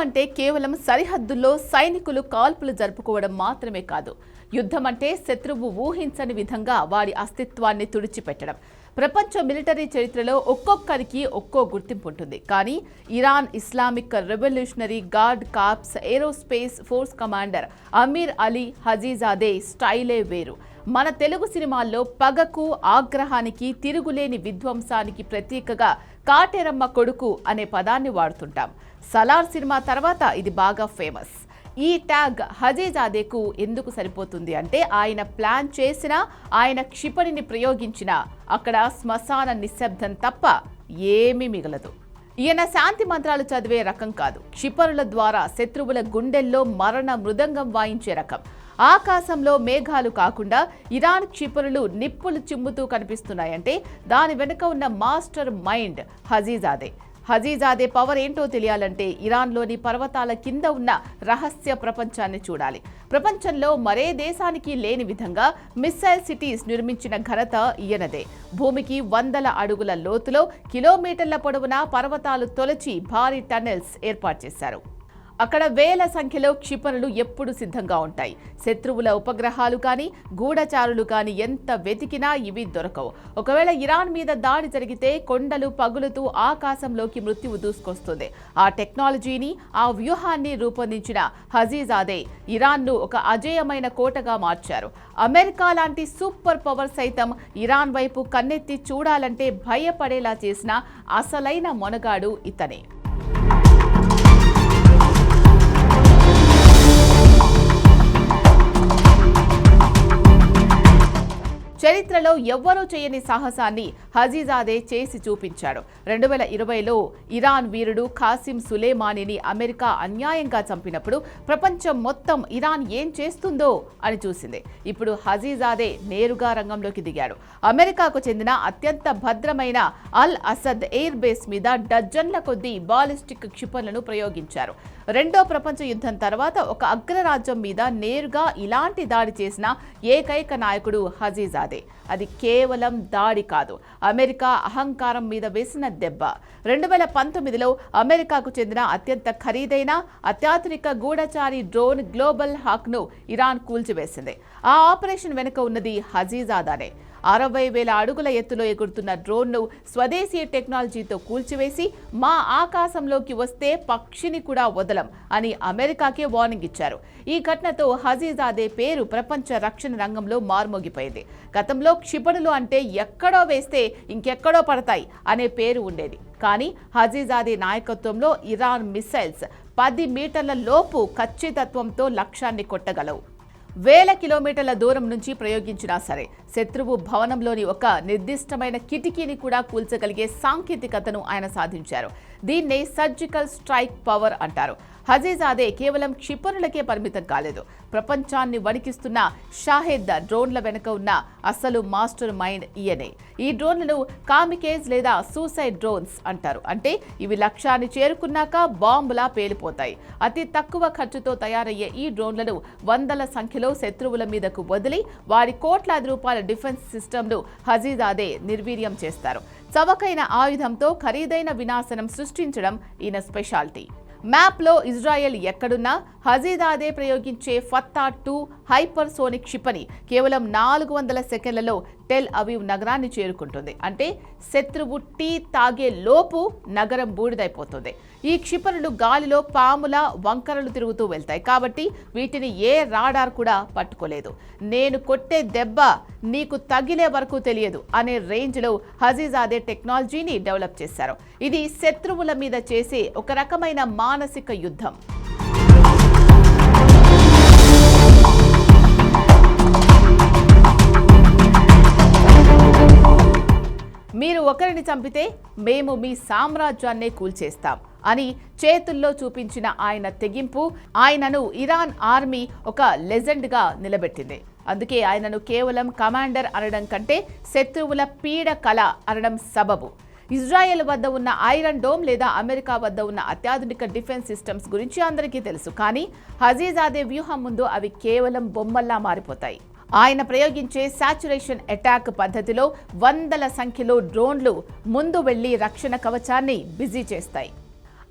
అంటే కేవలం సరిహద్దుల్లో సైనికులు కాల్పులు జరుపుకోవడం మాత్రమే కాదు. యుద్ధం అంటే శత్రువు ఊహించని విధంగా వాడి అస్తిత్వాన్ని తుడిచిపెట్టడం. ప్రపంచ మిలిటరీ చరిత్రలో ఒక్కొక్కరికి ఒక్కో గుర్తింపు ఉంటుంది. కానీ Iran Islamic Revolutionary Guard Corps Aerospace Force commander Amir Ali Hajizadeh స్టైలే వేరు. మన తెలుగు సినిమాల్లో పగకు, ఆగ్రహానికి, తిరుగులేని విధ్వంసానికి ప్రతీకగా కాటేరమ్మ కొడుకు అనే పదాన్ని వాడుతుంటాం. సలార్ సినిమా తర్వాత ఇది బాగా ఫేమస్. ఈ ట్యాగ్ హజీజాదేకు ఎందుకు సరిపోతుంది అంటే ఆయన ప్లాన్ చేసినా, ఆయన క్షిపణిని ప్రయోగించినా అక్కడ శ్మశాన నిశ్శబ్దం తప్ప ఏమీ మిగలదు. ఈయన శాంతి మంత్రాలు చదివే రకం కాదు. క్షిపణుల ద్వారా శత్రువుల గుండెల్లో మరణ మృదంగం వాయించే రకం. ఆకాశంలో మేఘాలు కాకుండా ఇరాన్ క్షిపణులు నిప్పులు చిమ్ముతూ కనిపిస్తున్నాయంటే దాని వెనుక ఉన్న మాస్టర్ మైండ్ హజీజాదే. హజీజాదే పవర్ ఏంటో తెలియాలంటే ఇరాన్లోని పర్వతాల కింద ఉన్న రహస్య ప్రపంచాన్ని చూడాలి. ప్రపంచంలో మరే దేశానికి లేని విధంగా మిస్సైల్ సిటీస్ నిర్మించిన ఘనత ఈయనదే. భూమికి 100 అడుగుల లోతులో కిలోమీటర్ల పొడవునా పర్వతాలు తొలచి భారీ టన్నెల్స్ ఏర్పాటు చేశారు. అక్కడ వేల సంఖ్యలో క్షిపణులు ఎప్పుడు సిద్ధంగా ఉంటాయి. శత్రువుల ఉపగ్రహాలు కానీ, గూఢచారులు కానీ ఎంత వెతికినా ఇవి దొరకవు. ఒకవేళ ఇరాన్ మీద దాడి జరిగితే కొండలు పగులుతూ ఆకాశంలోకి మృత్యువు దూసుకొస్తుంది. ఆ టెక్నాలజీని, ఆ వ్యూహాన్ని రూపొందించిన హజీజాదే ఇరాన్ను ఒక అజేయమైన కోటగా మార్చారు. అమెరికా లాంటి సూపర్ పవర్ సైతం ఇరాన్ వైపు కన్నెత్తి చూడాలంటే భయపడేలా చేసిన అసలైన మొనగాడు ఇతనే. చరిత్రలో ఎవ్వరూ చేయని సాహసాన్ని హజీజాదే చేసి చూపించాడు. 2020లో ఇరాన్ వీరుడు ఖాసిం సులేమానీని అమెరికా అన్యాయంగా చంపినప్పుడు ప్రపంచం మొత్తం ఇరాన్ ఏం చేస్తుందో అని చూసింది. ఇప్పుడు హజీజాదే నేరుగా రంగంలోకి దిగాడు. అమెరికాకు చెందిన అత్యంత భద్రమైన అల్ అసద్ ఎయిర్ బేస్ మీద డజన్ల కొద్దీ బాలిస్టిక్ క్షిపణులను ప్రయోగించారు. రెండో ప్రపంచ యుద్ధం తర్వాత ఒక అగ్రరాజ్యం మీద నేరుగా ఇలాంటి దాడి చేసిన ఏకైక నాయకుడు హజీజాదే. అది కేవలం దాడి కాదు, అమెరికా అహంకారం మీద వేసిన దెబ్బ. 2019లో అమెరికాకు చెందిన అత్యంత ఖరీదైన అత్యాధునిక గూఢచారి డ్రోన్ గ్లోబల్ హాక్ను ఇరాన్ కూల్చివేసింది. ఆ ఆపరేషన్ వెనుక ఉన్నది హజీజాదానే. 60,000 అడుగుల ఎత్తులో ఎగురుతున్న డ్రోన్ను స్వదేశీ టెక్నాలజీతో కూల్చివేసి మా ఆకాశంలోకి వస్తే పక్షిని కూడా వదలం అని అమెరికాకే వార్నింగ్ ఇచ్చారు. ఈ ఘటనతో హజీజాదే పేరు ప్రపంచ రక్షణ రంగంలో మార్మోగిపోయింది. గతంలో క్షిపణులు అంటే ఎక్కడో వేస్తే ఇంకెక్కడో పడతాయి అనే పేరు ఉండేది. కానీ హజీజాదే నాయకత్వంలో ఇరాన్ మిసైల్స్ 10 మీటర్ల లోపు ఖచ్చితత్వంతో లక్ష్యాన్ని కొట్టగలవు. వేల కిలోమీటర్ల దూరం నుంచి ప్రయోగించినా సరే శత్రువు భవనంలోని ఒక నిర్దిష్టమైన కిటికీని కూడా కూల్చగలిగే సాంకేతికతను ఆయన సాధించారు. దీన్నే సర్జికల్ స్ట్రైక్ పవర్ అంటారు. హజీజాదే కేవలం క్షిపణులకే పరిమితం కాలేదు. ప్రపంచాన్ని వణికిస్తున్న షాహెద్ డ్రోన్ల వెనుక ఉన్న అసలు మాస్టర్ మైండ్ ఈయనే. ఈ డ్రోన్లను కామికేజ్ లేదా సూసైడ్ డ్రోన్స్ అంటారు. అంటే ఇవి లక్ష్యాన్ని చేరుకున్నాక బాంబులా పేలిపోతాయి. అతి తక్కువ ఖర్చుతో తయారయ్యే ఈ డ్రోన్లను వందల సంఖ్యలో శత్రువుల మీదకు వదిలి వారి కోట్లాది రూపాయల డిఫెన్స్ సిస్టమ్ను హజీజాదే నిర్వీర్యం చేస్తారు. చవకైన ఆయుధంతో ఖరీదైన వినాశనం సృష్టించడం ఈయన స్పెషాలిటీ. మ్యాప్లో ఇజ్రాయెల్ ఎక్కడున్నా హజీజాదే ప్రయోగించే ఫత్తా-2 హైపర్సోనిక్ క్షిపణి కేవలం 400 సెకండ్లలో టెల్ అవీవ్ నగరాన్ని చేరుకుంటుంది. అంటే శత్రువు టీ తాగే లోపు నగరం బూడిదైపోతుంది. ఈ క్షిపణులు గాలిలో పాముల వంకరలు తిరుగుతూ వెళ్తాయి కాబట్టి వీటిని ఏ రాడార్ కూడా పట్టుకోలేదు. నేను కొట్టే దెబ్బ నీకు తగిలే వరకు తెలియదు అనే రేంజ్లో హజీజాదే టెక్నాలజీని డెవలప్ చేశారు. ఇది శత్రువుల మీద చేసే ఒక రకమైన మానసిక యుద్ధం. మీరు ఒకరిని చంపితే మేము మీ సామ్రాజ్యాన్నే కూల్చేస్తాం అని చేతుల్లో చూపించిన ఆయన తెగింపు ఆయనను ఇరాన్ ఆర్మీ ఒక లెజెండ్గా నిలబెట్టింది. అందుకే ఆయనను కేవలం కమాండర్ అనడం కంటే శత్రువుల పీడ కళ అనడం సబబు. ఇజ్రాయెల్ వద్ద ఉన్న ఐరన్ డోమ్ లేదా అమెరికా వద్ద ఉన్న అత్యాధునిక డిఫెన్స్ సిస్టమ్స్ గురించి అందరికీ తెలుసు. కానీ హజీజాదే వ్యూహం ముందు అవి కేవలం బొమ్మల్లా మారిపోతాయి. ఆయన ప్రయోగించే సాచురేషన్ అటాక్ పద్ధతిలో వందల సంఖ్యలో డ్రోన్లు ముందు వెళ్లి రక్షణ కవచాన్ని బిజీ చేస్తాయి.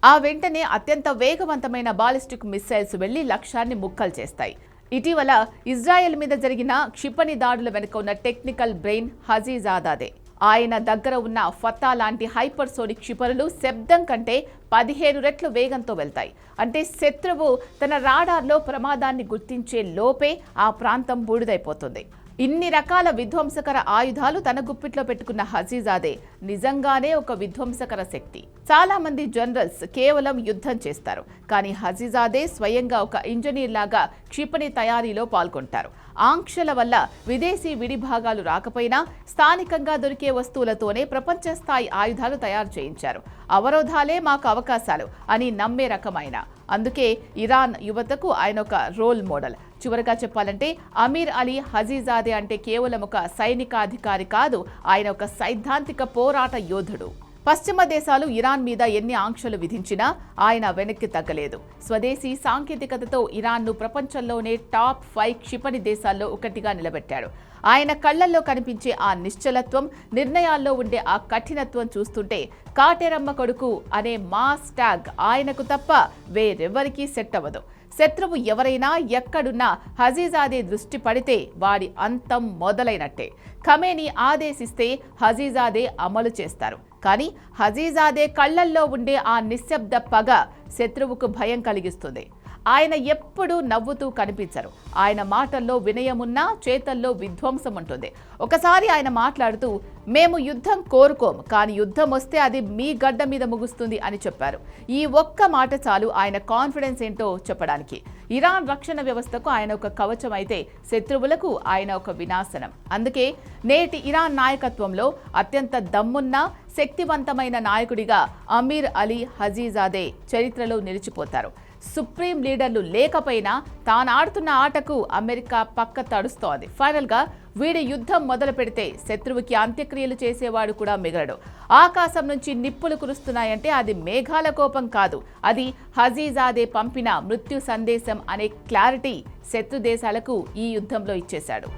ఆ వెంటనే అత్యంత వేగవంతమైన బాలిస్టిక్ మిస్సైల్స్ వెళ్లి లక్ష్యాన్ని ముక్కలు చేస్తాయి. ఇటీవల ఇజ్రాయెల్ మీద జరిగిన క్షిపణి దాడుల వెనుక ఉన్న టెక్నికల్ బ్రెయిన్ హజీజాదాదే. ఆయన దగ్గర ఉన్న ఫతా లాంటి హైపర్సోనిక్ క్షిపణులు శబ్దం కంటే 15 రెట్లు వేగంతో వెళ్తాయి. అంటే శత్రువు తన రాడార్లో ప్రమాదాన్ని గుర్తించే లోపే ఆ ప్రాంతం బూడిదైపోతుంది. ఇన్ని రకాల విధ్వంసకర ఆయుధాలు తన గుప్పిట్లో పెట్టుకున్న హజీజాదే నిజంగానే ఒక విధ్వంసకర శక్తి. చాలా మంది జనరల్స్ కేవలం యుద్ధం చేస్తారు, కానీ హజీజాదే స్వయంగా ఒక ఇంజనీర్ లాగా క్షిపణి తయారీలో పాల్గొంటారు. ఆంక్షల వల్ల విదేశీ విడిభాగాలు రాకపోయినా స్థానికంగా దొరికే వస్తువులతోనే ప్రపంచ స్థాయి ఆయుధాలు తయారు చేయించారు. అవరోధాలే మాకు అవకాశాలు అని నమ్మే రకమైన. అందుకే ఇరాన్ యువతకు ఆయన ఒక రోల్ మోడల్. చివరగా చెప్పాలంటే అమీర్ అలీ హజీజాదే అంటే కేవలం ఒక సైనికాధికారి కాదు, ఆయన ఒక సైద్ధాంతిక పోరాట యోధుడు. పశ్చిమ దేశాలు ఇరాన్ మీద ఎన్ని ఆంక్షలు విధించినా ఆయన వెనక్కి తగ్గలేదు. స్వదేశీ సాంకేతికతతో ఇరాన్ను ప్రపంచంలోనే టాప్ 5 క్షిపణి దేశాల్లో ఒకటిగా నిలబెట్టాడు. ఆయన కళ్లల్లో కనిపించే ఆ నిశ్చలత్వం, నిర్ణయాల్లో ఉండే ఆ కఠినత్వం చూస్తుంటే కాటేరమ్మ కొడుకు అనే మాస్ ట్యాగ్ ఆయనకు తప్ప వేరెవ్వరికీ సెట్ అవ్వదు. శత్రువు ఎవరైనా ఎక్కడున్నా హజీజాదే దృష్టి పడితే వాడి అంతం మొదలైనట్టే. ఖమేనీ ఆదేశిస్తే హజీజాదే అమలు చేస్తారు. కానీ హజీజాదే కళ్లల్లో ఉండే ఆ నిశ్శబ్ద పగ శత్రువుకు భయం కలిగిస్తుంది. ఆయన ఎప్పుడూ నవ్వుతూ కనిపించరు. ఆయన మాటల్లో వినయమున్నా చేతల్లో విధ్వంసం ఉంటుంది. ఒకసారి ఆయన మాట్లాడుతూ, మేము యుద్ధం కోరుకోము, కానీ యుద్ధం వస్తే అది మీ గడ్డ మీద ముగుస్తుంది అని చెప్పారు. ఈ ఒక్క మాట చాలు ఆయన కాన్ఫిడెన్స్ ఏంటో చెప్పడానికి. ఇరాన్ రక్షణ వ్యవస్థకు ఆయన ఒక కవచం అయితే శత్రువులకు ఆయన ఒక వినాశనం. అందుకే నేటి ఇరాన్ నాయకత్వంలో అత్యంత దమ్మున్న శక్తివంతమైన నాయకుడిగా అమీర్ అలీ హజీజాదే చరిత్రలో నిలిచిపోతారు. సుప్రీం లీడర్లు లేకపోయినా తాను ఆడుతున్న ఆటకు అమెరికా పక్క తడుస్తోంది. ఫైనల్గా వీడి యుద్ధం మొదలు పెడితే శత్రువుకి అంత్యక్రియలు చేసేవాడు కూడా మిగలడు. ఆకాశం నుంచి నిప్పులు కురుస్తున్నాయంటే అది మేఘాల కోపం కాదు, అది హజీజాదే పంపిన మృత్యు సందేశం అనే క్లారిటీ శత్రు దేశాలకు ఈ యుద్ధంలో ఇచ్చేశాడు.